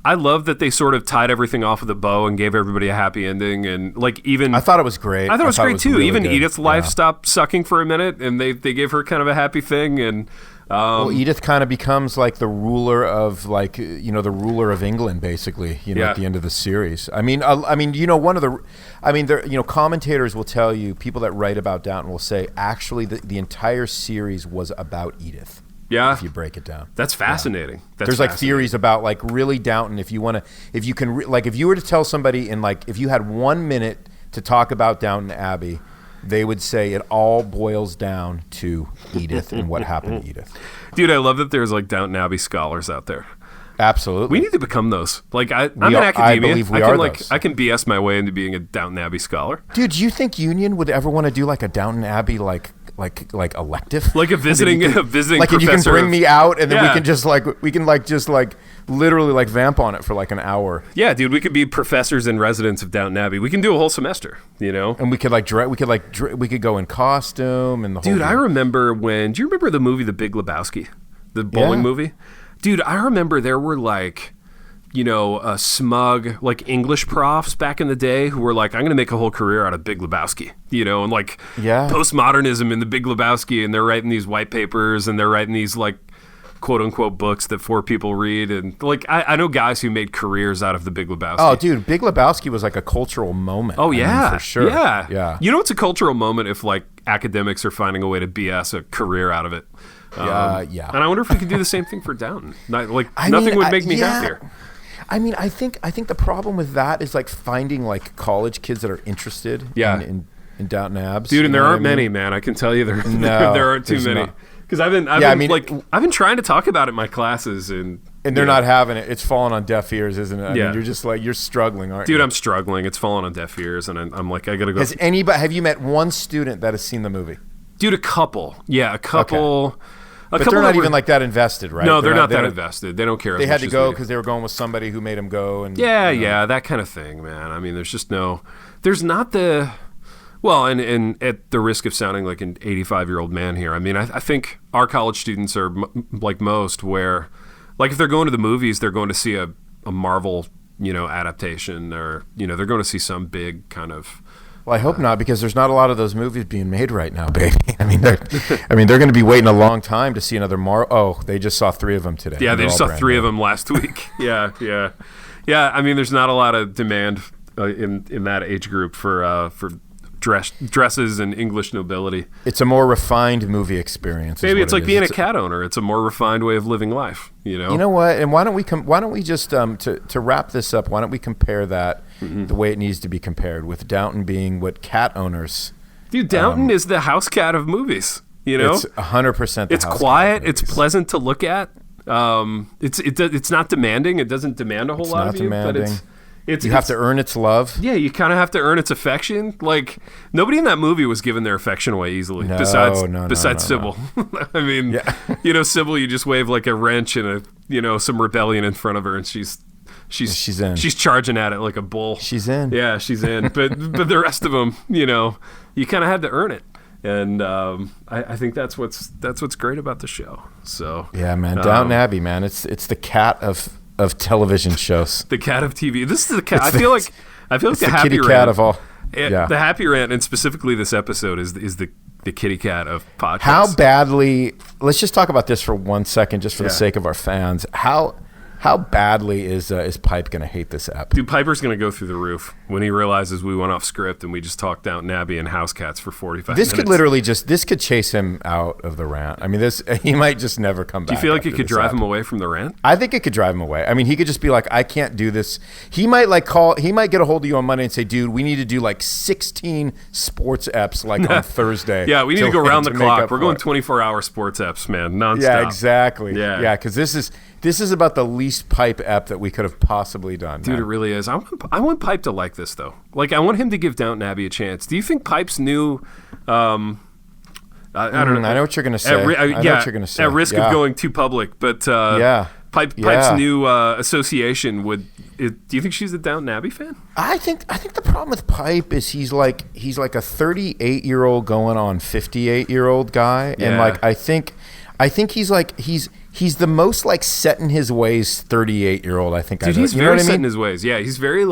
I love that they sort of tied everything off with a bow and gave everybody a happy ending. And like, even I thought it was great. I thought it was great too. Really even good. Edith's life stopped sucking for a minute, and they gave her kind of a happy thing. And Edith kind of becomes like the ruler of the ruler of England, basically. You know, at the end of the series. I mean, you know, commentators will tell you, people that write about Downton will say, actually, the entire series was about Edith. Yeah, if you break it down, that's fascinating. There's like theories about like really Downton. If you were to tell somebody if you had 1 minute to talk about Downton Abbey, they would say it all boils down to Edith and what happened to Edith. Dude, I love that there's like Downton Abbey scholars out there. Absolutely, we need to become those. Like I'm in academia. I believe we are those. I can BS my way into being a Downton Abbey scholar. Dude, do you think Union would ever want to do like a Downton Abbey like elective, like a visiting like professor. you can bring me out, and then we can just literally vamp on it for like an hour. Yeah, dude, we could be professors and residents of Downton Abbey. We can do a whole semester, and we could go in costume and the whole. Dude, I remember do you remember the movie The Big Lebowski, the bowling movie? Dude, I remember there were like, smug like English profs back in the day who were like, I'm going to make a whole career out of Big Lebowski, and like postmodernism in The Big Lebowski, and they're writing these white papers and they're writing these like quote unquote books that 4 people read, and like I know guys who made careers out of The Big Lebowski. Oh, dude, Big Lebowski was like a cultural moment. Oh yeah, I mean, for sure. Yeah. It's a cultural moment if like academics are finding a way to BS a career out of it. Yeah. And I wonder if we could do the same thing for Downton. Nothing would make me happier. I mean, I think the problem with that is like finding like college kids that are interested in Downton Abbey. Dude, and there aren't many, man. I can tell you there aren't too many. Because I've been trying to talk about it in my classes, and they're not having it. It's falling on deaf ears, isn't it? I mean, you're just like, you're struggling, aren't you? Dude, I'm struggling. It's falling on deaf ears, and I'm like, I gotta go. Have you met one student that has seen the movie? Dude, a couple. Yeah, a couple. Okay. But they're not even like that invested, right? No, they're not that invested. They don't care. They had to go because they were going with somebody who made them go. And yeah, that kind of thing, man. I mean, there's not the. Well, and at the risk of sounding like an 85-year-old man here, I mean, I think our college students are like most, where, like, if they're going to the movies, they're going to see a Marvel, adaptation, or they're going to see some big kind of. Well, I hope not, because there's not a lot of those movies being made right now, baby. I mean, they're going to be waiting a long time to see another Marvel. Oh, they just saw 3 of them today. Yeah, they just saw 3 of them last week. Yeah. I mean, there's not a lot of demand in that age group for dresses and English nobility. It's a more refined movie experience. Maybe it's like being a cat owner. It's a more refined way of living life. You know what? And why don't we just to wrap this up? Why don't we compare that the way it needs to be compared, with Downton being what cat owners? Dude, Downton is the house cat of movies. It's 100%. It's quiet. It's pleasant to look at. It's not demanding. It doesn't demand a whole lot of you. Demanding. But you have to earn its love. Yeah, you kind of have to earn its affection. Like, nobody in that movie was giving their affection away easily. Besides Sybil. I mean, Sybil, you just wave like a wrench and some rebellion in front of her, and she's in. She's charging at it like a bull. She's in. Yeah, she's in. But the rest of them, you kind of had to earn it. And I think that's what's great about the show. So yeah, man, Downton Abbey, man, it's the cat of television shows. The cat of TV. This is the cat. I feel like the happy kitty rant. Cat of all. Yeah. The happy rant, and specifically this episode, is the kitty cat of podcasts. How badly? Let's just talk about this for 1 second, just for the sake of our fans. How badly is Pipe going to hate this app? Dude, Piper's going to go through the roof when he realizes we went off script and we just talked Downton Abbey and house cats for 45 minutes. This could chase him out of the rant. I mean, he might just never come back. Do you feel like it could drive him away from the rant? I think it could drive him away. I mean, he could just be like, I can't do this. He might get a hold of you on Monday and say, dude, we need to do like 16 sports eps like on Thursday. Yeah, we need to go around the clock. We're going 24-hour sports eps, man, nonstop. Yeah, exactly. Yeah, because this is about the least Pipe ep that we could have possibly done. Dude, man. It really is. I want Pipe to like this, though. Like, I want him to give Downton Abbey a chance. Do you think Pipe's new... I don't know. I know what you're going to say. I know what you're going to say. At risk of going too public, but Pipe's new association would... do you think she's a Downton Abbey fan? I think the problem with Pipe is he's like a 38-year-old going on 58-year-old guy, and like I think he's the most like set in his ways 38-year-old. I think. Dude, he's very set in his ways. Yeah, he's very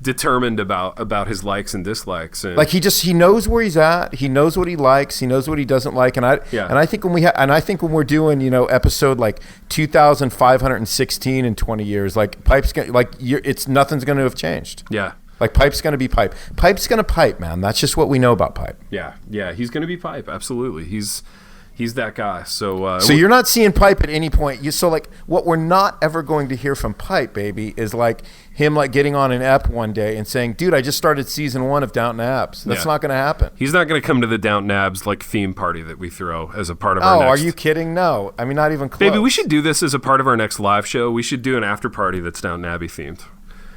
determined about his likes and dislikes. And like he knows where he's at. He knows what he likes. He knows what he doesn't like. And I think when we're doing episode like 2,516 in 20 years, like Pipe's nothing's going to have changed. Yeah. Like Pipe's going to be Pipe. Pipe's going to Pipe, man. That's just what we know about Pipe. Yeah, he's going to be Pipe. Absolutely. He's that guy. So you're not seeing Pipe at any point. What we're not ever going to hear from Pipe, baby, is like him like getting on an ep one day and saying, "Dude, I just started season 1 of Downton Abbey." That's not going to happen. He's not going to come to the Downton Abbey like theme party that we throw as a part of our next. Oh, are you kidding? No, I mean not even close. Maybe we should do this as a part of our next live show. We should do an after party that's Downton Abbey themed.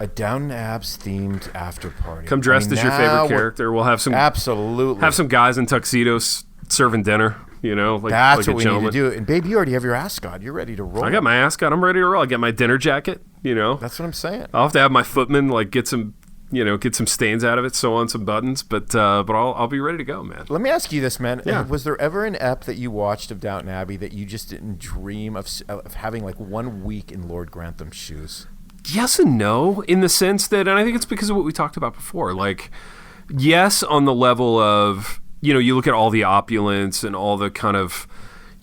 A Downton Abbey themed after party. Come dressed as your favorite character. We'll have some absolutely have some guys in tuxedos serving dinner. That's what we need to do. And babe, you already have your ascot. You're ready to roll. I got my ascot. I'm ready to roll. I got my dinner jacket. That's what I'm saying. I'll have to have my footman get some stains out of it, sew on some buttons. But I'll be ready to go, man. Let me ask you this, man. Yeah. Was there ever an ep that you watched of Downton Abbey that you just didn't dream of having 1 week in Lord Grantham's shoes? Yes and no, in the sense that, and I think it's because of what we talked about before. Yes, on the level of, you look at all the opulence and all the kind of,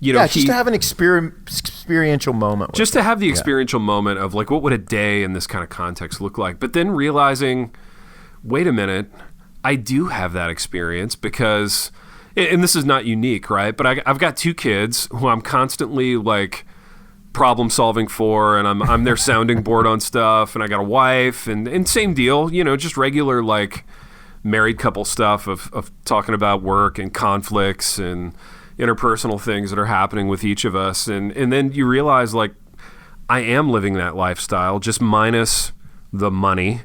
just to have an experiential moment. Just to have the experiential moment of what would a day in this kind of context look like? But then realizing, wait a minute, I do have that experience because, and this is not unique, right? But I've got 2 kids who I'm constantly problem solving for, and I'm their sounding board on stuff, and I got a wife, and same deal, just regular married couple stuff of talking about work and conflicts and interpersonal things that are happening with each of us, and then you realize I am living that lifestyle, just minus the money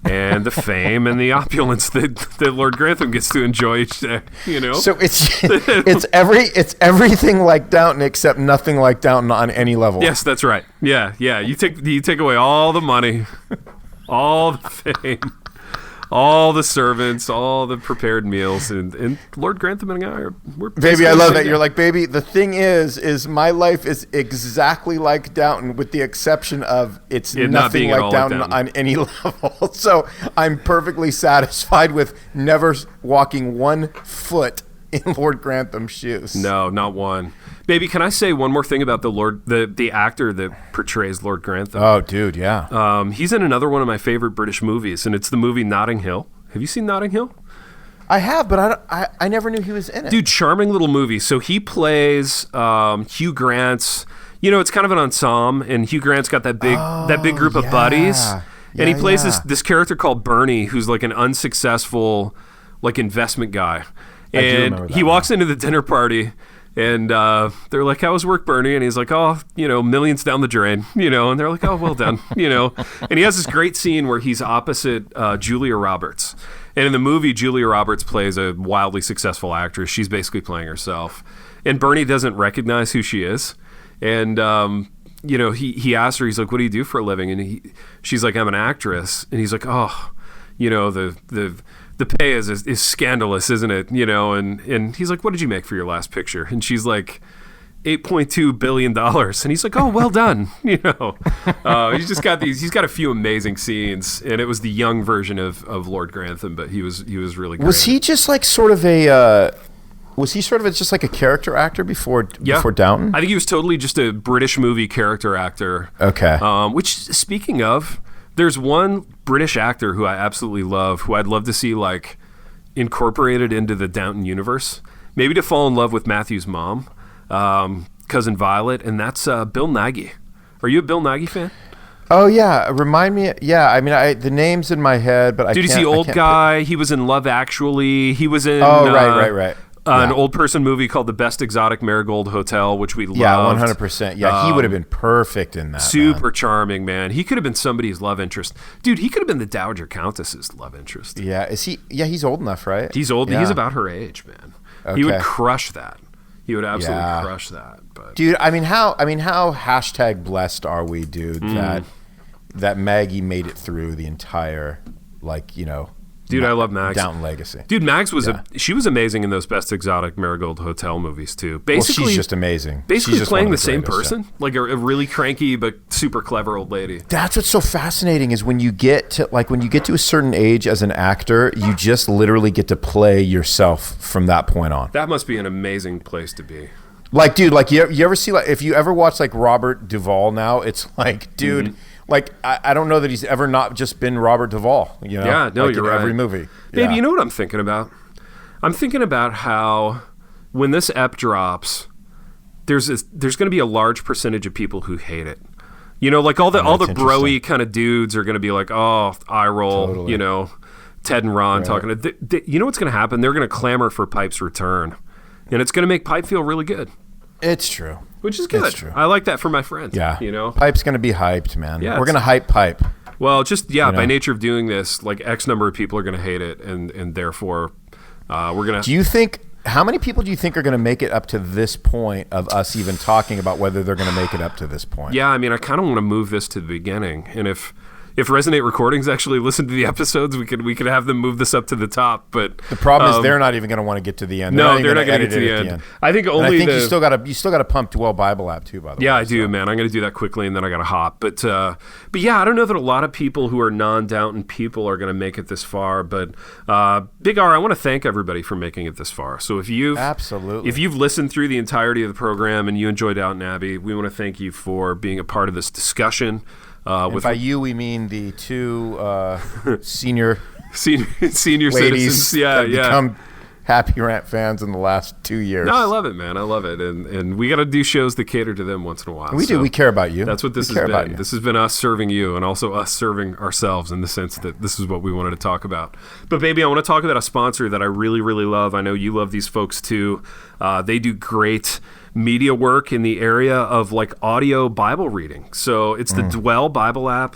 and the fame and the opulence that Lord Grantham gets to enjoy each day. So it's everything like Downton except nothing like Downton on any level. Yes, that's right. Yeah. You take away all the money, all the fame, all the servants, all the prepared meals, and Lord Grantham and I we're baby, I love that. You're like, baby, the thing is my life is exactly like Downton with the exception of it's nothing like Downton on any level. So I'm perfectly satisfied with never walking 1 foot in Lord Grantham's shoes. No, not one. Baby, can I say one more thing about the actor that portrays Lord Grantham? Oh, dude, yeah. He's in another one of my favorite British movies, and it's the movie Notting Hill. Have you seen Notting Hill? I have, but I never knew he was in it. Dude, charming little movie. So he plays Hugh Grant's. It's kind of an ensemble, and Hugh Grant's got that big group of buddies, and he plays this character called Bernie, who's an unsuccessful investment guy, and he walks into the dinner party. And they're like, "How was work, Bernie?" And he's like, "Oh, millions down the drain, And they're like, "Oh, well done, And he has this great scene where he's opposite Julia Roberts. And in the movie, Julia Roberts plays a wildly successful actress. She's basically playing herself. And Bernie doesn't recognize who she is. And, he asks her, he's like, "What do you do for a living?" And she's like, "I'm an actress." And he's like, "Oh, the pay is scandalous, isn't it?" And he's like, "What did you make for your last picture?" And she's like, $8.2 billion. And he's like, "Oh, well done." He's got a few amazing scenes, and it was the young version of Lord Grantham, but he was really great. Was he just just a character actor before Downton? I think he was totally just a British movie character actor. Okay. Which, speaking of, there's one British actor who I absolutely love, who I'd love to see incorporated into the Downton universe. Maybe to fall in love with Matthew's mom, cousin Violet, and that's Bill Nighy. Are you a Bill Nighy fan? Oh yeah, remind me. Yeah, I mean, the name's in my head, but Dude, he's the old guy. He was in Love Actually. He was in. Oh right. An old person movie called The Best Exotic Marigold Hotel, which we loved. Yeah, 100%. Yeah, he would have been perfect in that. Super charming, man. He could have been somebody's love interest. Dude, he could have been the Dowager Countess's love interest. Yeah, is he? Yeah, he's old enough, right? He's old. Yeah. He's about her age, man. Okay. He would crush that. He would absolutely crush that. But dude, I mean, how hashtag blessed are we, dude? That Maggie made it through the entire, Dude, I love Mags. Downton legacy. Dude, Mags was she was amazing in those Best Exotic Marigold Hotel movies too. Basically, she's just amazing. Basically, just playing the same person, like a really cranky but super clever old lady. That's what's so fascinating is when you get to a certain age as an actor, you just literally get to play yourself from that point on. That must be an amazing place to be. Dude, you ever see if you ever watch Robert Duvall now, it's dude. Mm-hmm. I don't know that he's ever not just been Robert Duvall, Yeah, no, you're right. Every movie. Baby, you know what I'm thinking about? I'm thinking about how when this ep drops, there's going to be a large percentage of people who hate it. All the bro-y kind of dudes are going to be like, "Oh, eye roll," totally. Ted and Ron talking. You know what's going to happen? They're going to clamor for Pipe's return, and it's going to make Pipe feel really good. It's true. Which is good. It's true. I like that for my friends. Yeah. Pipe's going to be hyped, man. Yeah, we're going to hype Pipe. Well, just, by nature of doing this, X number of people are going to hate it, and therefore we're going to... Do you think... How many people do you think are going to make it up to this point of us even talking about whether they're going to make it up to this point? Yeah, I mean, I kind of want to move this to the beginning. And if Resonate Recordings actually listen to the episodes, we could have them move this up to the top. But the problem is they're not even going to want to get to the end. They're not going to get to the end. I think only. And I think you still got to pump Dwell Bible app too. By the way, yeah, I do, man. I'm going to do that quickly, and then I got to hop. But yeah, I don't know that a lot of people who are non-Downton people are going to make it this far. But Big R, I want to thank everybody for making it this far. So if you've listened through the entirety of the program and you enjoy Downton Abbey, we want to thank you for being a part of this discussion. By you, we mean the two senior ladies citizens that become Happy Rant fans in the last 2 years. No, I love it, man. I love it. And we got to do shows that cater to them once in a while. We do. We care about you. That's what this has been. This has been us serving you and also us serving ourselves in the sense that this is what we wanted to talk about. But, baby, I want to talk about a sponsor that I really, really love. I know you love these folks, too. They do great media work in the area of like audio Bible reading. So it's the Dwell Bible app.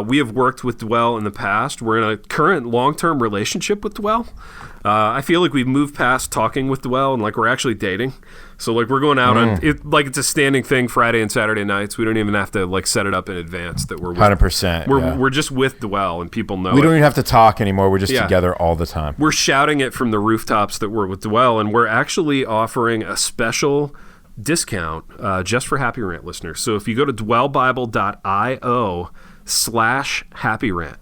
We have worked with Dwell in the past. We're in a current long-term relationship with Dwell. I feel like we've moved past talking with Dwell and like we're actually dating. So like we're going out on it, like it's a standing thing Friday and Saturday nights. We don't even have to like set it up in advance that we're with, 100%. We're just with Dwell and people know we don't even have to talk anymore. We're just together all the time. We're shouting it from the rooftops that we're with Dwell, and we're actually offering a special discount just for Happy Rant listeners. So if you go to dwellbible.io/happyrant,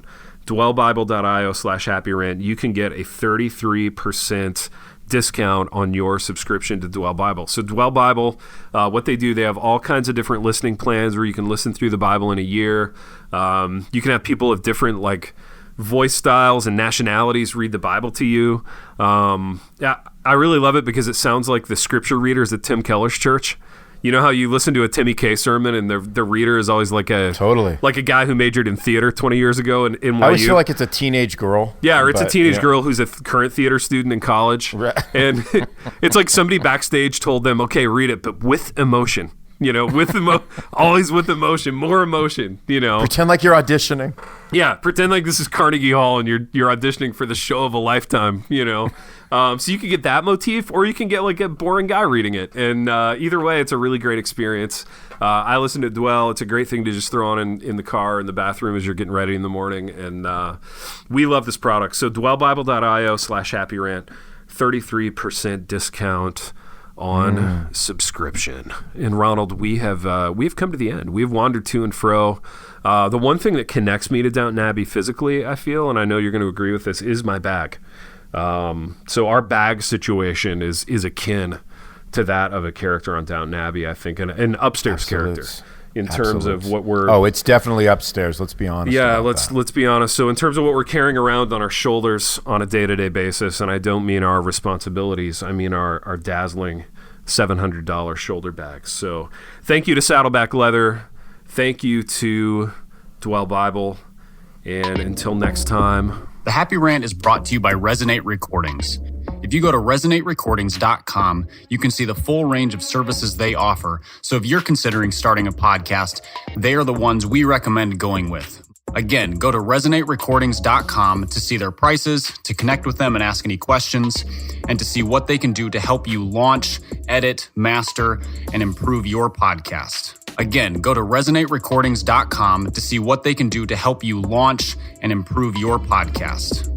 dwellbible.io/happyrant, you can get a 33% discount on your subscription to Dwell Bible. So Dwell Bible, what they do, they have all kinds of different listening plans where you can listen through the Bible in a year. You can have people of different like voice styles and nationalities read the Bible to you. Yeah, I really love it because it sounds like the scripture readers at Tim Keller's church. You know how you listen to a Timmy K sermon and the reader is always like a guy who majored in theater 20 years ago in NYU. I always feel like it's a teenage girl. Yeah, or it's a teenage girl who's a current theater student in college. Right. And it's like somebody backstage told them, okay, read it, but with emotion. You know, always with emotion, more emotion, you know. Pretend like you're auditioning. Yeah, pretend like this is Carnegie Hall and you're auditioning for the show of a lifetime, you know. So you can get that motif, or you can get like a boring guy reading it. And either way, it's a really great experience. I listen to Dwell. It's a great thing to just throw on in the car, in the bathroom as you're getting ready in the morning. And we love this product. So dwellbible.io/happyrant, 33% discount on subscription. And Ronald, we have come to the end. We've wandered to and fro. The one thing that connects me to Downton Abbey physically, I feel, and I know you're going to agree with this, is my bag. So our bag situation is akin to that of a character on Downton Abbey, I think, an upstairs character in terms of what we're... Oh, it's definitely upstairs. Let's be honest. Yeah, let's be honest. So in terms of what we're carrying around on our shoulders on a day-to-day basis, and I don't mean our responsibilities, I mean our dazzling $700 shoulder bags. So thank you to Saddleback Leather. Thank you to Dwell Bible. And until next time... The Happy Rant is brought to you by Resonate Recordings. If you go to resonaterecordings.com, you can see the full range of services they offer. So if you're considering starting a podcast, they are the ones we recommend going with. Again, go to resonaterecordings.com to see their prices, to connect with them and ask any questions, and to see what they can do to help you launch, edit, master, and improve your podcast. Again, go to resonaterecordings.com to see what they can do to help you launch and improve your podcast.